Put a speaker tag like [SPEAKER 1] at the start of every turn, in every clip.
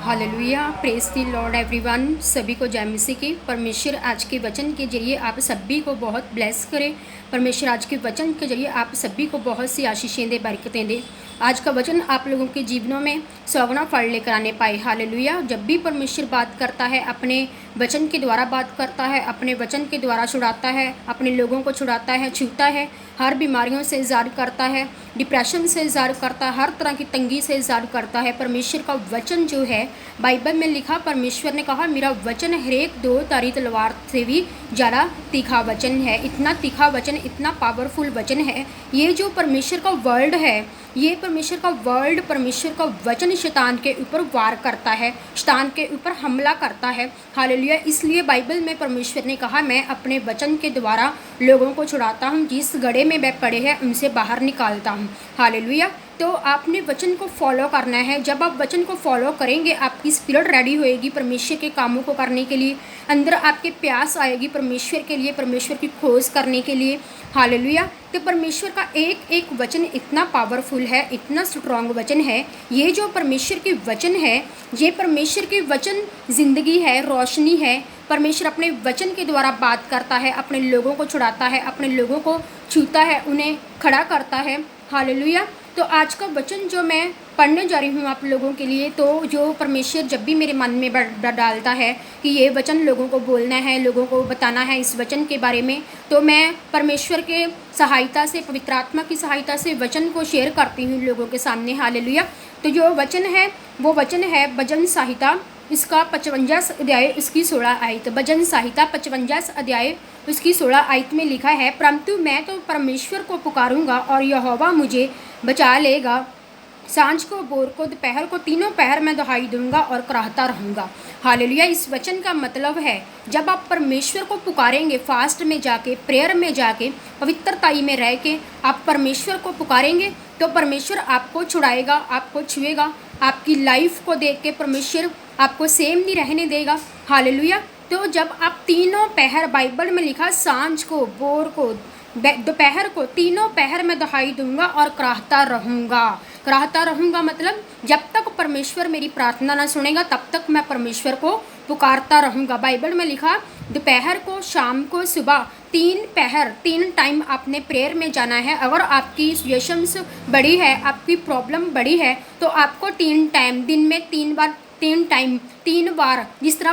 [SPEAKER 1] Hallelujah, praise the Lord everyone. सभी को जय मसीह की। परमेश्वर आज के वचन के जरिए आप सभी को बहुत ब्लेस करे। परमेश्वर आज के वचन के जरिए आप सभी को बहुत सी आशीषें दे, बरकतें दे। आज का वचन आप लोगों के जीवनों में सौगुना फल लेकर आने पाए। हालेलुया। जब भी परमेश्वर बात करता है, अपने वचन के द्वारा बात करता है, अपने वचन के द्वारा छुड़ाता है, अपने लोगों को छुड़ाता है, छूता है, हर बीमारियों से इज़ार करता है, डिप्रेशन से इज़ार करता है, हर तरह की तंगी से इज़ार करता है। परमेश्वर का वचन जो है, बाइबल में लिखा, परमेश्वर ने कहा मेरा वचन हर एक दो धारी तलवार से भी ज़्यादा तीखा वचन है। इतना तीखा वचन, इतना पावरफुल वचन है। ये जो परमेश्वर का वर्ड है, ये परमेश्वर का वर्ड, परमेश्वर का वचन शैतान के ऊपर वार करता है, शैतान के ऊपर हमला करता है। हालेलुया। इसलिए बाइबल में परमेश्वर ने कहा मैं अपने वचन के द्वारा लोगों को छुड़ाता हूँ, जिस गड्ढे में वह पड़े हैं उनसे बाहर निकालता हूँ। हालेलुया। तो आपने वचन को फॉलो करना है। जब आप वचन को फॉलो करेंगे, आपकी स्पिरिट रेडी होएगी परमेश्वर के कामों को करने के लिए। अंदर आपके प्यास आएगी परमेश्वर के लिए, परमेश्वर की खोज करने के लिए। हालेलुया। तो परमेश्वर का एक एक वचन इतना पावरफुल है, इतना स्ट्रॉन्ग वचन है। ये जो परमेश्वर के वचन है, ये परमेश्वर के वचन ज़िंदगी है, रोशनी है। परमेश्वर अपने वचन के द्वारा बात करता है, अपने लोगों को छुड़ाता है, अपने लोगों को छूता है, उन्हें खड़ा करता है। हालेलुया। तो आज का वचन जो मैं पढ़ने जा रही हूँ आप लोगों के लिए, तो जो परमेश्वर जब भी मेरे मन में डालता है कि ये वचन लोगों को बोलना है, लोगों को बताना है इस वचन के बारे में, तो मैं परमेश्वर के सहायता से, पवित्र आत्मा की सहायता से वचन को शेयर करती हूँ लोगों के सामने। हालेलुया। तो जो वचन है वो वचन है भजन संहिता, इसका 55 अध्याय, इसकी 16 आयत। भजन संहिता 55 अध्याय, उसकी 16 आयत में लिखा है, परंतु मैं तो परमेश्वर को पुकारूंगा और यहोवा मुझे बचा लेगा। सांझ को, भोर को, दोपहर को, तीनों पहर में दुहाई दूंगा और कराहता रहूँगा। हालेलुया। इस वचन का मतलब है, जब आप परमेश्वर को पुकारेंगे, फास्ट में जाके, प्रेयर में जाके, पवित्रताई में रह के आप परमेश्वर को पुकारेंगे, तो परमेश्वर आपको छुड़ाएगा, आपको छुएगा। आपकी लाइफ को देख के परमेश्वर आपको सेम नहीं रहने देगा। हालेलुया। तो जब आप तीनों पहर, बाइबल में लिखा, सांझ को, भोर को, दोपहर को, तीनों पहर में दुहाई दूंगा और कराहता रहूँगा। कराहता रहूँगा मतलब जब तक परमेश्वर मेरी प्रार्थना ना सुनेगा तब तक मैं परमेश्वर को पुकारता रहूँगा। बाइबल में लिखा, दोपहर को, शाम को, सुबह, 3 पहर, 3 टाइम आपने प्रेयर में जाना है। अगर आपकी सिचुएशंस बड़ी है, आपकी प्रॉब्लम बड़ी है, तो आपको 3 टाइम, दिन में 3 बार, 3 टाइम, 3 बार, जिस तरह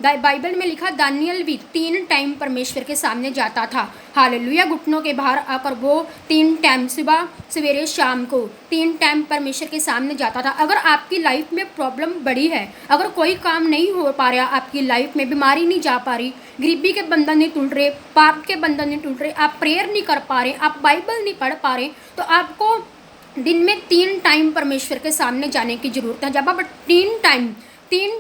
[SPEAKER 1] बाइबल में लिखा, दानियल भी 3 टाइम परमेश्वर के सामने जाता था। हालेलुया। घुटनों के बाहर आकर वो 3 टाइम, सुबह, सवेरे, शाम को 3 टाइम परमेश्वर के सामने जाता था। अगर आपकी लाइफ में प्रॉब्लम बड़ी है, अगर कोई काम नहीं हो पा रहा आपकी लाइफ में, बीमारी नहीं जा पा रही, गरीबी के बंधन नहीं टूट रहे, पाप के बंधन नहीं टूट रहे, आप प्रेयर नहीं कर पा रहे, आप बाइबल नहीं पढ़ पा रहे, तो आपको दिन में 3 टाइम परमेश्वर के सामने जाने की ज़रूरत है। जब आप 3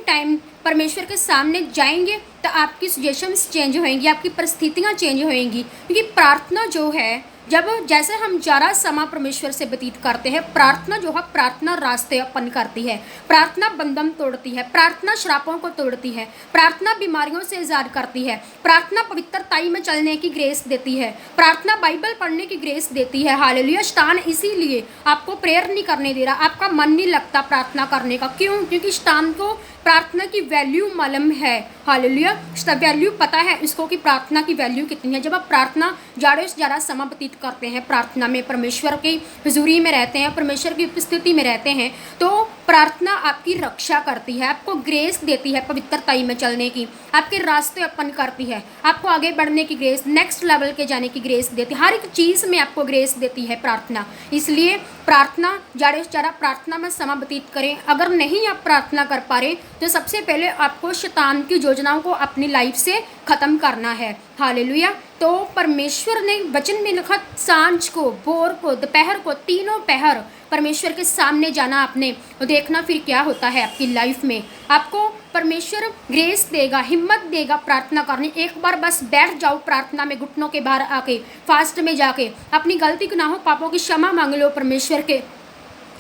[SPEAKER 1] टाइम परमेश्वर के सामने जाएंगे तो आपकी सिचुएशंस चेंज होएंगी, आपकी परिस्थितियाँ चेंज होएंगी। क्योंकि प्रार्थना जो है, जब जैसे हम ज़्यादा समय परमेश्वर से व्यतीत करते हैं, प्रार्थना जो है, प्रार्थना रास्ते अपन करती है, प्रार्थना बंधन तोड़ती है, प्रार्थना श्रापों को तोड़ती है, प्रार्थना बीमारियों से आज़ाद करती है, प्रार्थना पवित्रताई में चलने की ग्रेस देती है, प्रार्थना बाइबल पढ़ने की ग्रेस देती है। हालेलुया। शैतान इसीलिए आपको प्रेयर नहीं करने दे रहा, आपका मन नहीं लगता प्रार्थना करने का। क्यों? क्योंकि शैतान को प्रार्थना की वैल्यू मालूम है। हालेलुया। वैल्यू पता है इसको कि प्रार्थना की वैल्यू कितनी है। जब आप प्रार्थना ज़्यादा से ज़्यादा समय व्यतीत करते हैं, प्रार्थना में, परमेश्वर की हुजूरी में रहते हैं, परमेश्वर की उपस्थिति में रहते हैं, तो प्रार्थना आपकी रक्षा करती है, आपको ग्रेस देती है पवित्रताई में चलने की, आपके रास्ते ओपन करती है, आपको आगे बढ़ने की ग्रेस, नेक्स्ट लेवल के जाने की ग्रेस देती है। हर एक चीज़ में आपको ग्रेस देती है प्रार्थना। इसलिए प्रार्थना, ज़्यादा से ज़्यादा प्रार्थना में समय व्यतीत करें। अगर नहीं आप प्रार्थना कर पा रहे, तो सबसे पहले आपको शैतान की योजनाओं को अपनी लाइफ से ख़त्म करना है। हालेलुया। तो परमेश्वर ने वचन में लिखा, सांझ को, भोर को, दोपहर को, तीनों पहर परमेश्वर के सामने जाना आपने, और देखना फिर क्या होता है आपकी लाइफ में। आपको परमेश्वर ग्रेस देगा, हिम्मत देगा प्रार्थना करने। एक बार बस बैठ जाओ प्रार्थना में, घुटनों के बाहर आके, फास्ट में जाके अपनी गलती गुनाहों पापों की क्षमा मांग लो, परमेश्वर के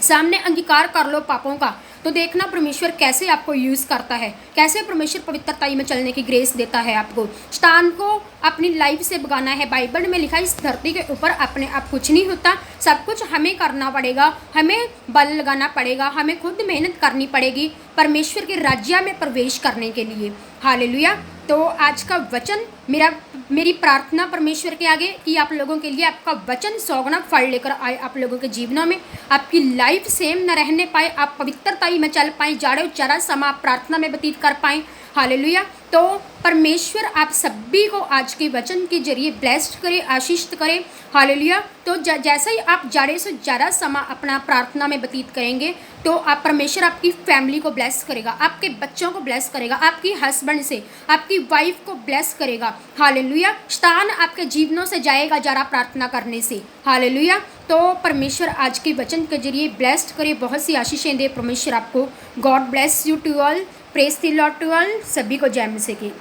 [SPEAKER 1] सामने अंगीकार कर लो पापों का। तो देखना परमेश्वर कैसे आपको यूज़ करता है, कैसे परमेश्वर पवित्रताई में चलने की ग्रेस देता है आपको। शैतान को अपनी लाइफ से भगाना है। बाइबल में लिखा है इस धरती के ऊपर अपने आप कुछ नहीं होता, सब कुछ हमें करना पड़ेगा, हमें बल लगाना पड़ेगा, हमें खुद मेहनत करनी पड़ेगी परमेश्वर के राज्य में प्रवेश करने के लिए। हालेलुया। तो आज का वचन मेरी प्रार्थना परमेश्वर के आगे कि आप लोगों के लिए आपका वचन 100 गुना फल लेकर आए आप लोगों के जीवनों में। आपकी लाइफ सेम न रहने पाए, आप पवित्रताई में चल पाएँ, जाड़े जरा समा आप प्रार्थना में व्यतीत कर पाएँ। हालेलुया। तो परमेश्वर आप सभी को आज के वचन के जरिए ब्लेस्ड करे, आशीषित करे। हालेलुया। तो जैसे ही आप ज़्यादा से ज़्यादा समा अपना प्रार्थना में व्यतीत करेंगे तो आप परमेश्वर आपकी फैमिली को ब्लेस करेगा, आपके बच्चों को ब्लेस करेगा, आपकी हस्बैंड से आपकी वाइफ को ब्लेस करेगा। हालेलुया। शैतान आपके जीवनों से जाएगा ज़रा प्रार्थना करने से। हालेलुया। तो परमेश्वर आज के वचन के जरिए ब्लेस्ड करे, बहुत सी आशीषें दे परमेश्वर आपको। God bless you to all. Praise the Lord to all. सभी को जय मसीह की।